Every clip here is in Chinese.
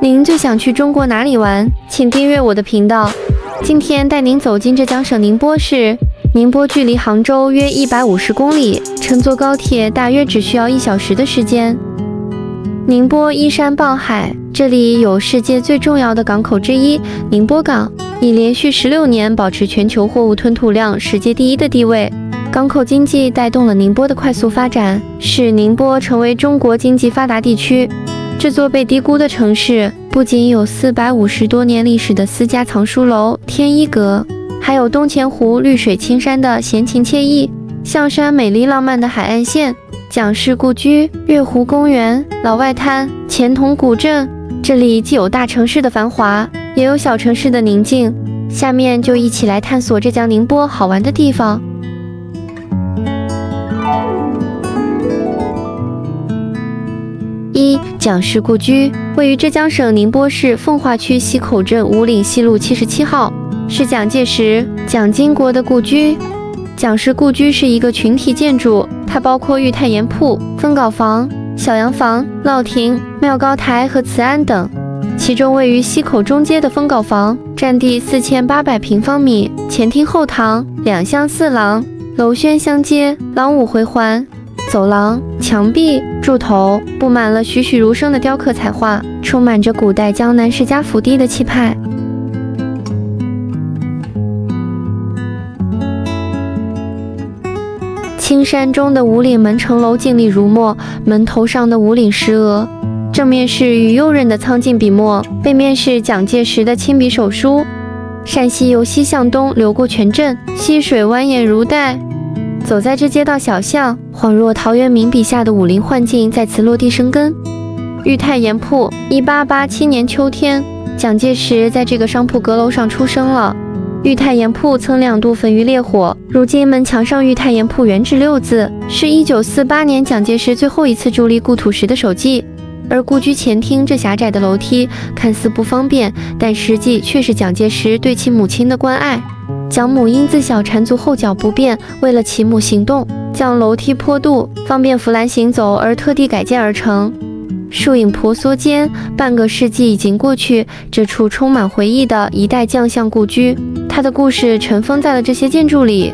您最想去中国哪里玩？请订阅我的频道。今天带您走进浙江省宁波市。宁波距离杭州约150公里，乘坐高铁大约只需要1小时的时间。宁波依山傍海，这里有世界最重要的港口之一——宁波港，已连续16年保持全球货物吞吐量世界第一的地位。港口经济带动了宁波的快速发展，使宁波成为中国经济发达地区。这座被低估的城市，不仅有450多年历史的私家藏书楼天一阁，还有东钱湖绿水青山的闲情惬意，象山美丽浪漫的海岸线，蒋氏故居、月湖公园、老外滩、钱塘古镇。这里既有大城市的繁华，也有小城市的宁静。下面就一起来探索浙江宁波好玩的地方。1. 蒋氏故居位于浙江省宁波市奉化区西口镇五岭西路77号，是蒋介石、蒋经国的故居。蒋氏故居是一个群体建筑，它包括裕泰盐铺、分稿房、小洋房、烙亭、庙高台和慈安等。其中位于西口中街的分稿房，占地4800平方米，前厅后堂，2厢4廊，楼轩相接，廊五回环。走廊、墙壁、柱头布满了栩栩如生的雕刻彩画，充满着古代江南世家府邸的气派。青山中的五岭门城楼静丽如墨，门头上的五岭石额，正面是于右任的苍劲笔墨，背面是蒋介石的亲笔手书。陕西由西向东流过全镇，溪水蜿蜒如带。走在这街道小巷，恍若陶渊明笔下的武林幻境在此落地生根。裕泰盐铺，1887年秋天，蒋介石在这个商铺阁楼上出生了。裕泰盐铺曾2度焚于烈火，如今门墙上裕泰盐铺原址6字，是1948年蒋介石最后一次伫立故土时的手迹。而故居前厅这狭窄的楼梯看似不方便，但实际却是蒋介石对其母亲的关爱。蒋母因自小缠足后脚不便，为了其母行动，将楼梯坡度方便扶栏行走而特地改建而成。树影婆娑间，半个世纪已经过去，这处充满回忆的一代将相故居，它的故事尘封在了这些建筑里。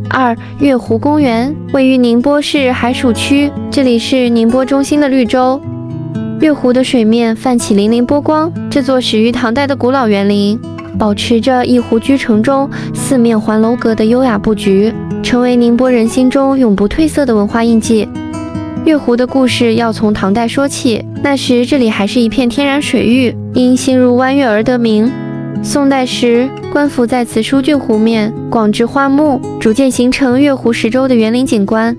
2. 月湖公园位于宁波市海曙区，这里是宁波中心的绿洲。月湖的水面泛起粼粼波光，这座始于唐代的古老园林，保持着一湖居城中4面环楼阁的优雅布局，成为宁波人心中永不褪色的文化印记。月湖的故事要从唐代说起，那时这里还是一片天然水域，因心如弯月而得名。宋代时，官府在此疏浚湖面，广植花木，逐渐形成月湖十洲的园林景观。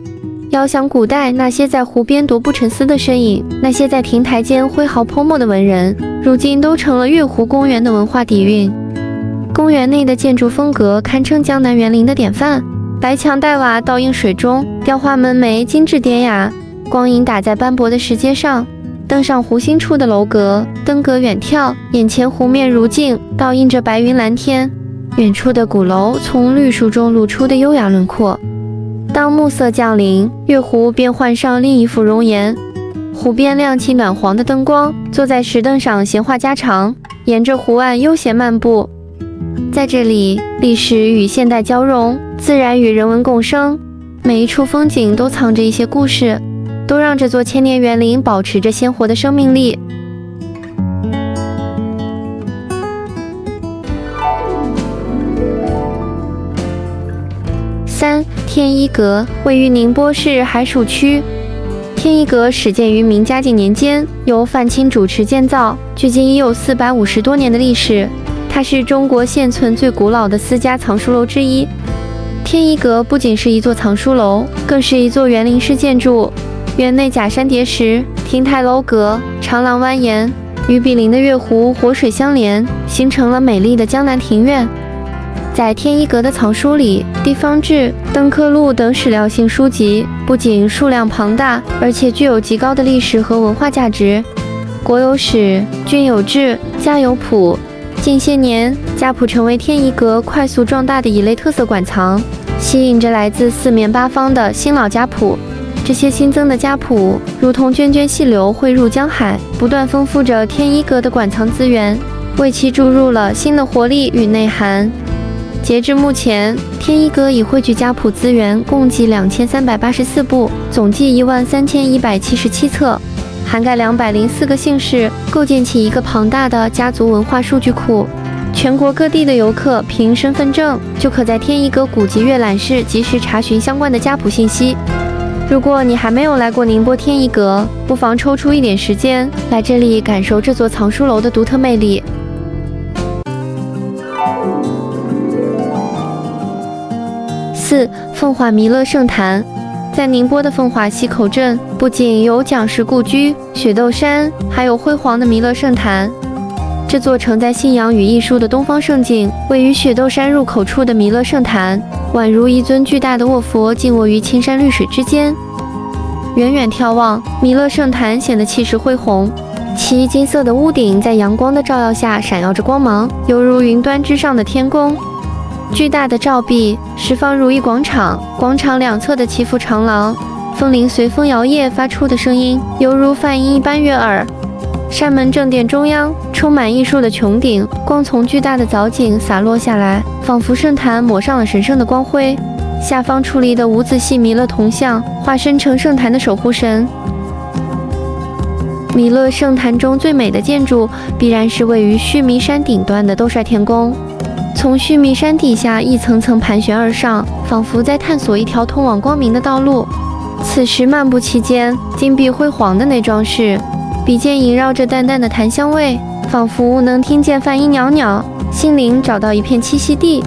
遥想古代那些在湖边踱步沉思的身影，那些在亭台间挥毫泼墨的文人，如今都成了月湖公园的文化底蕴。公园内的建筑风格堪称江南园林的典范，白墙黛瓦倒映水中，雕花门楣精致典雅，光影打在斑驳的石阶上。登上湖心处的楼阁，登阁远眺，眼前湖面如镜，倒映着白云蓝天，远处的鼓楼从绿树中露出的优雅轮廓。当暮色降临，月湖便换上另一副容颜。湖边亮起暖黄的灯光，坐在石凳上闲话家常，沿着湖岸悠闲漫步。在这里，历史与现代交融，自然与人文共生，每一处风景都藏着一些故事，都让这座千年园林保持着鲜活的生命力。3. 天一阁位于宁波市海曙区。天一阁始建于明嘉靖年间，由范钦主持建造，距今已有450多年的历史。它是中国现存最古老的私家藏书楼之一。天一阁不仅是一座藏书楼，更是一座园林式建筑。园内假山叠石，亭台楼阁，长廊蜿蜒，与毗邻的月湖活水相连，形成了美丽的江南庭院。在天一阁的藏书里，地方志、登科录等史料性书籍不仅数量庞大，而且具有极高的历史和文化价值。国有史、郡有志、家有谱。近些年，家谱成为天一阁快速壮大的一类特色馆藏，吸引着来自四面八方的新老家谱。这些新增的家谱如同涓涓细流汇入江海，不断丰富着天一阁的馆藏资源，为其注入了新的活力与内涵。截至目前，天一阁已汇聚家谱资源共计2384部，总计13177册，涵盖204个姓氏，构建起一个庞大的家族文化数据库。全国各地的游客凭身份证就可在天一阁古籍阅览室及时查询相关的家谱信息。如果你还没有来过宁波天一阁，不妨抽出一点时间来这里感受这座藏书楼的独特魅力。4. 奉化弥勒圣坛。在宁波的奉化溪口镇，不仅有蒋氏故居、雪窦山，还有辉煌的弥勒圣坛。这座承载信仰与艺术的东方圣境，位于雪窦山入口处的弥勒圣坛，宛如一尊巨大的卧佛静卧于青山绿水之间。远远眺望，弥勒圣坛显得气势恢宏，其金色的屋顶在阳光的照耀下闪耀着光芒，犹如云端之上的天宫。巨大的照壁释放如意广场，广场两侧的祈福长廊，风铃随风摇曳发出的声音，犹如梵音一般悦耳。山门正殿中央，充满艺术的穹顶，光从巨大的藻井洒落下来，仿佛圣坛抹上了神圣的光辉。下方矗立的无字系弥勒铜像，化身成圣坛的守护神。弥勒圣坛中最美的建筑，必然是位于须弥山顶端的兜率天宫。从须弥山底下一层层盘旋而上，仿佛在探索一条通往光明的道路。此时漫步期间，金碧辉煌的内装饰，鼻尖萦绕着淡淡的檀香味，仿佛能听见梵音袅袅，心灵找到一片栖息地。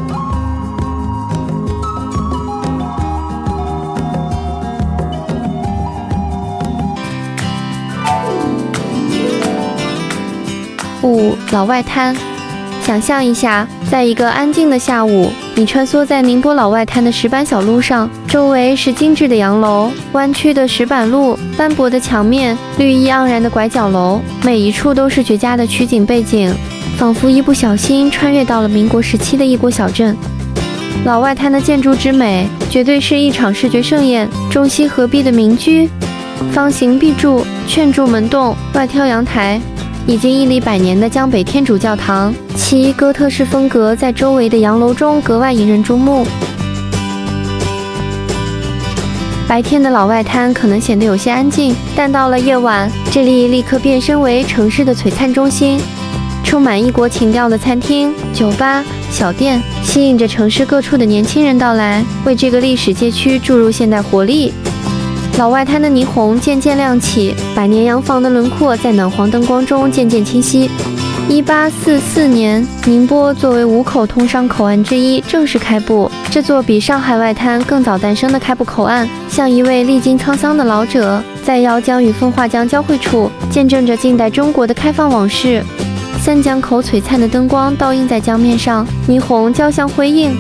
5. 老外滩。想象一下，在一个安静的下午，你穿梭在宁波老外滩的石板小路上，周围是精致的洋楼、弯曲的石板路、斑驳的墙面、绿意盎然的拐角楼，每一处都是绝佳的取景背景，仿佛一不小心穿越到了民国时期的异国小镇。老外滩的建筑之美，绝对是一场视觉盛宴。中西合璧的民居，方形壁柱、券柱门洞、外挑阳台。已经屹立100年的江北天主教堂，其哥特式风格在周围的洋楼中格外引人注目。白天的老外滩可能显得有些安静，但到了夜晚，这里立刻变身为城市的璀璨中心，充满异国情调的餐厅、酒吧、小店，吸引着城市各处的年轻人到来，为这个历史街区注入现代活力。老外滩的霓虹渐渐亮起，百年洋房的轮廓在暖黄灯光中渐渐清晰。1844年，宁波作为5口通商口岸之一正式开埠。这座比上海外滩更早诞生的开埠口岸，像一位历经沧桑的老者，在姚江与奉化江交汇处，见证着近代中国的开放往事。三江口璀璨的灯光倒映在江面上，霓虹交相辉映。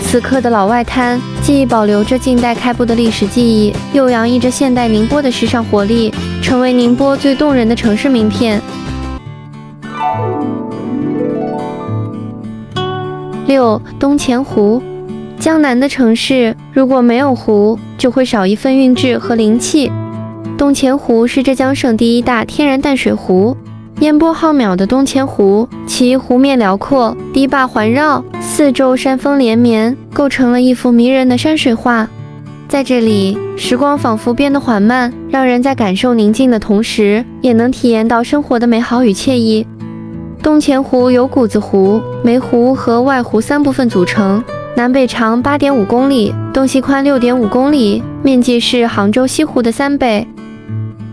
此刻的老外滩既保留着近代开埠的历史记忆，又洋溢着现代宁波的时尚活力，成为宁波最动人的城市名片。6. 东钱湖。江南的城市如果没有湖，就会少一份韵致和灵气。东钱湖是浙江省第1大天然淡水湖，烟波浩渺的东钱湖，其湖面辽阔，堤坝环绕，四周山峰连绵，构成了一幅迷人的山水画。在这里，时光仿佛变得缓慢，让人在感受宁静的同时，也能体验到生活的美好与惬意。东钱湖由谷子湖、梅湖和外湖3部分组成，南北长8.5公里，东西宽6.5公里，面积是杭州西湖的3倍。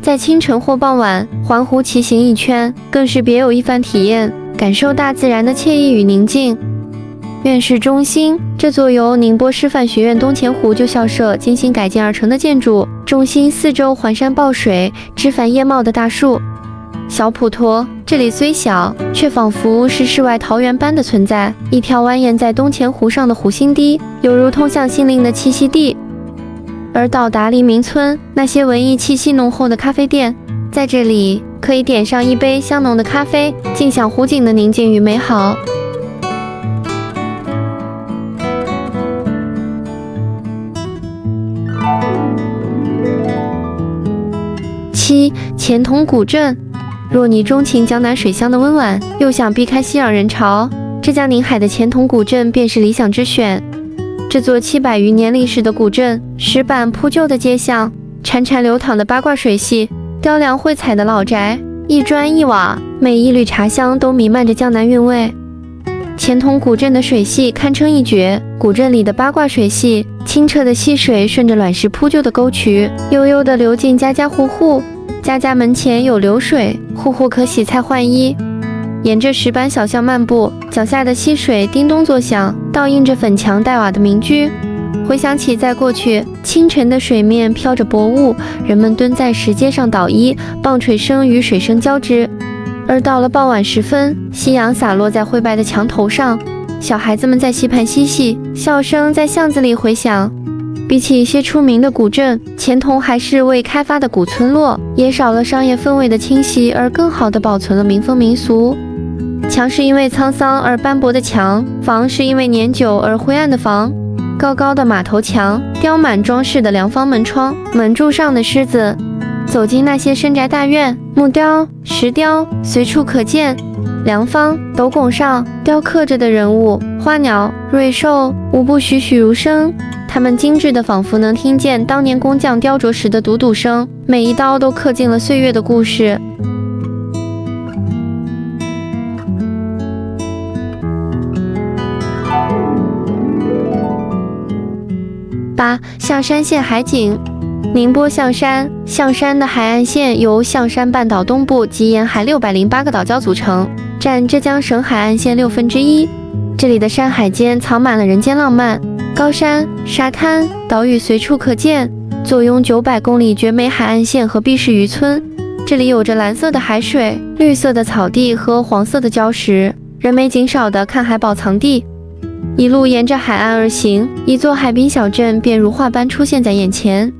在清晨或傍晚环湖骑行一圈，更是别有一番体验，感受大自然的惬意与宁静。院士中心，这座由宁波师范学院东钱湖旧校舍精心改建而成的建筑，中心四周环山抱水，枝繁叶茂的大树。小普陀，这里虽小，却仿佛是世外桃源般的存在。一条蜿蜒在东钱湖上的湖心堤，犹如通向心灵的栖息地。而到达黎明村，那些文艺气息浓厚的咖啡店，在这里可以点上一杯香浓的咖啡，尽享湖景的宁静与美好。7. 钱塘古镇。若你钟情江南水乡的温婉，又想避开熙攘人潮，浙江宁海的钱塘古镇便是理想之选。这座700余年历史的古镇，石板铺就的街巷，潺潺流淌的八卦水系，雕梁绘彩的老宅，一砖一瓦，每一缕茶香都弥漫着江南韵味。钱塘古镇的水系堪称一绝，古镇里的八卦水系，清澈的溪水顺着卵石铺就的沟渠，悠悠地流进家家户户，家家门前有流水，户户可洗菜换衣。沿着石板小巷漫步，脚下的溪水叮咚作响，倒映着粉墙黛瓦的民居。回想起在过去，清晨的水面飘着薄雾，人们蹲在石阶上捣衣，棒槌声与水声交织。而到了傍晚时分，夕阳洒落在灰白的墙头上，小孩子们在溪畔嬉戏，笑声在巷子里回响。比起一些出名的古镇，钱塘还是未开发的古村落，也少了商业氛围的侵袭，而更好地保存了民风民俗。墙是因为沧桑而斑驳的墙，房是因为年久而灰暗的房。高高的马头墙，雕满装饰的梁方门窗，门柱上的狮子。走进那些深宅大院，木雕、石雕随处可见，梁方、斗拱上雕刻着的人物、花鸟、瑞兽，无不栩栩如生。它们精致的仿佛能听见当年工匠雕琢时的笃笃声，每一刀都刻进了岁月的故事。8. 象山县海景。宁波象山，象山的海岸线由象山半岛东部及沿海608个岛礁组成，占浙江省海岸线1/6。这里的山海间藏满了人间浪漫，高山、沙滩、岛屿随处可见，坐拥900公里绝美海岸线和毕氏渔村。这里有着蓝色的海水、绿色的草地和黄色的礁石，人美景少的看海宝藏地。一路沿着海岸而行，一座海滨小镇便如画般出现在眼前。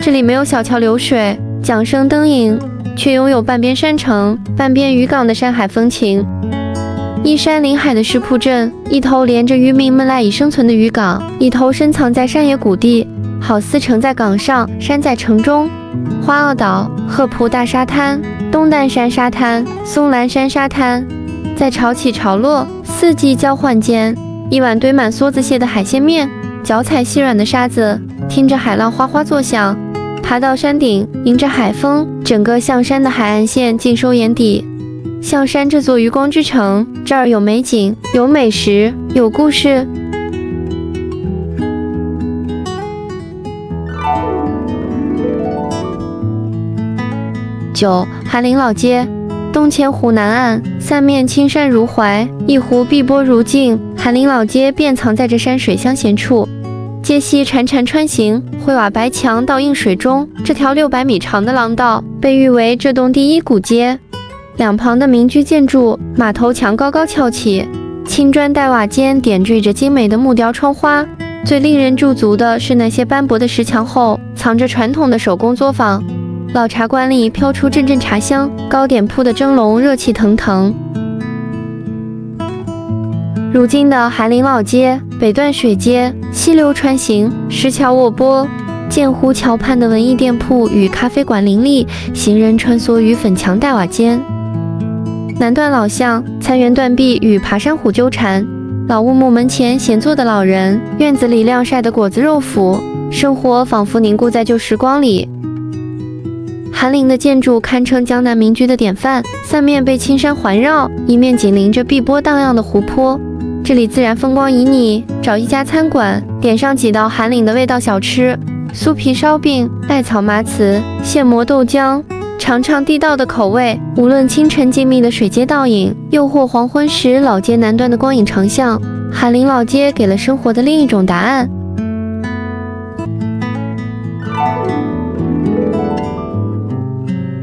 这里没有小桥流水、桨声灯影，却拥有半边山城、半边渔港的山海风情。依山临海的石浦镇，一头连着渔民们赖以生存的渔港，一头深藏在山野谷地，好似城在港上，山在城中。花澳岛、鹤浦大沙滩、东旦山沙滩、松兰山沙滩，在潮起潮落、四季交换间，一碗堆满梭子蟹的海鲜面，脚踩细软的沙子，听着海浪哗哗作响，爬到山顶，迎着海风，整个象山的海岸线尽收眼底。象山这座渔光之城，这儿有美景，有美食，有故事。9. 韩林老街。东钱湖南岸，三面青山如怀，一湖碧波如镜，韩林老街便藏在这山水相衔处。街溪潺潺穿行，灰瓦白墙倒映水中，这条600米长的廊道被誉为浙东第一古街。两旁的民居建筑，马头墙高高翘起，青砖黛瓦间点缀着精美的木雕窗花。最令人驻足的是那些斑驳的石墙后，藏着传统的手工作坊。老茶馆里飘出阵阵茶香，糕点铺的蒸笼热气腾腾。如今的韩林老街，北断水街，溪流穿行，石桥卧波，建湖桥畔的文艺店铺与咖啡馆林立，行人穿梭于粉墙黛瓦间。南段老巷，残垣断壁与爬山虎纠缠，老乌木门前闲坐的老人，院子里晾晒的果子肉脯，生活仿佛凝固在旧时光里。韩林的建筑堪称江南民居的典范，三面被青山环绕，一面紧邻着碧波荡漾的湖泊。这里自然风光旖旎，找一家餐馆，点上几道韩岭的味道小吃，酥皮烧饼、艾草麻糍、现磨豆浆，尝尝地道的口味。无论清晨静谧的水街倒影，又或黄昏时老街南端的光影长巷，韩林老街给了生活的另一种答案。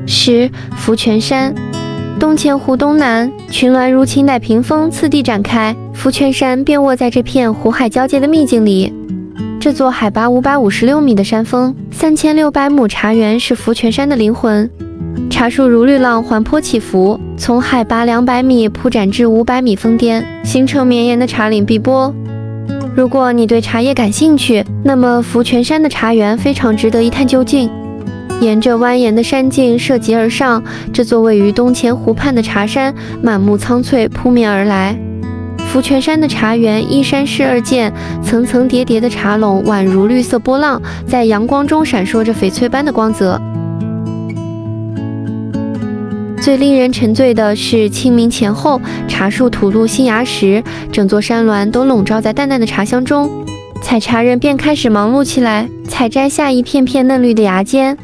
10. 福泉山。东钱湖东南，群峦如清代屏风次第展开，福泉山便卧在这片湖海交界的秘境里。这座海拔556米的山峰，3600亩茶园是福泉山的灵魂。茶树如绿浪缓坡起伏，从海拔200米铺展至500米峰巅，形成绵延的茶岭碧波。如果你对茶叶感兴趣，那么福泉山的茶园非常值得一探究竟。沿着蜿蜒的山径涉级而上，这座位于东钱湖畔的茶山，满目苍翠扑面而来。福泉山的茶园依山势而建，层层叠叠的茶垄宛如绿色波浪，在阳光中闪烁着翡翠般的光泽。最令人沉醉的是清明前后，茶树吐露新芽时，整座山峦都笼罩在淡淡的茶香中。采茶人便开始忙碌起来，采摘下一片片嫩绿的芽尖。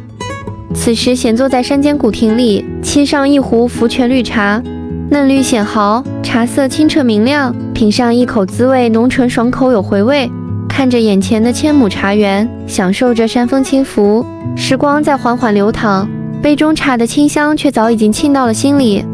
此时闲坐在山间古亭里，沏上一壶福泉绿茶，嫩绿显毫，茶色清澈明亮，品上一口滋味浓醇爽口有回味。看着眼前的千亩茶园，享受着山风轻拂，时光在缓缓流淌，杯中茶的清香却早已经沁到了心里。